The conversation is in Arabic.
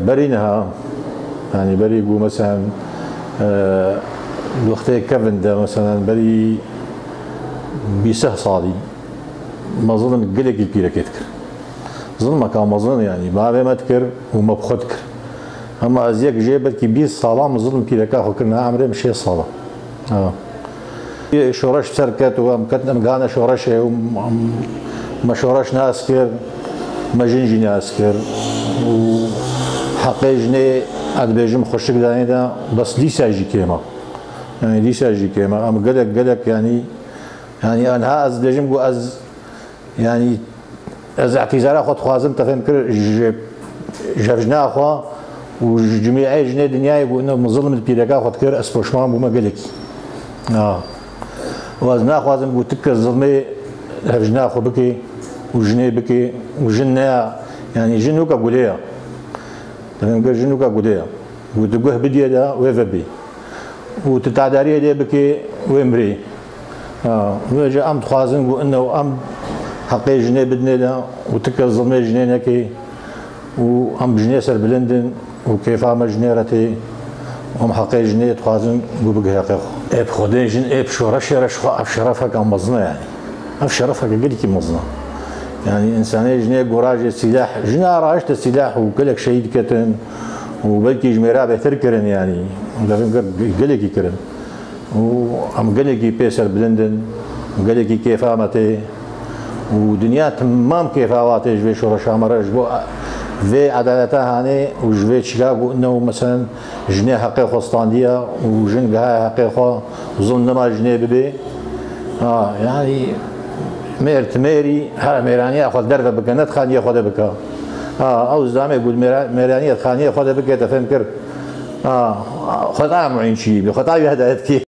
برينها يعني بري يقول مثلا الوقت كيفن ده مثلا بري بيسه صادي ما ظلم قلق البيرة كتكر ظلمة كان مظلم يعني ما تكر وما بخدكر اما ازيك جيبت كي بيس صلاة مظلم بيرة كاخو كنا عمري مش هي صلاة شورش سركت ومكتنا مقانا شورش ما شورش ناس كر ما جنجي ناس كر وحقي جني ادبيجم خوشك داني دا بس دي ساجي كيما يعني دي ساجي كيما ام قلق يعني انا از بيجم قو از يعني از اعتذار اخو خوازم تفهم كر جرجنا اخو وجميع جني دنيا يقول انه مظلم البيركا اخو كر اسبوشمان بوما قلقي وازنا خوازم قو تك الظلمي هرجنا اخو بكي وجني بكي وجنا يعني جنوكا قوليا تفهم كر جنوكا قوليا وتقوه بدي دا ويفبي وتتعداري دي بكي وامري وجا ام خوازم قو انه ام حقي جني بدني دا وتك الظلمي جني نكي وام جني سر بلندن وكيف عم جنيرتي هم حقي جني تخازن قو بقى حقيقه اب خدين جن اب شورش رش اب شرفك ام مزنا يعني اب شرفك قلت كي مزنا يعني انساني جني قراج السلاح جنا راجت السلاح وكلك شهيد كتن وبلكي جميرا بهتر كرن يعني قلقي كرن وام قلقي بيسر بلندن وقلقي كيف عمتي ودنيا تمام كيف عواتي جوي شورش عمرش بو في عدالتها هاني وجوي شيكاغو انه مثلا جنيه حقي خستانديه وجن قها حقي خو وظن ما جنيه ببي يعني مير تميري ها ميرانيه اخذ دربه بكنت خانيه خذ بك او زعما يقول ميرانيه خانيه خذ بك تفهم كر خطا معين شي بخطا هذا كيف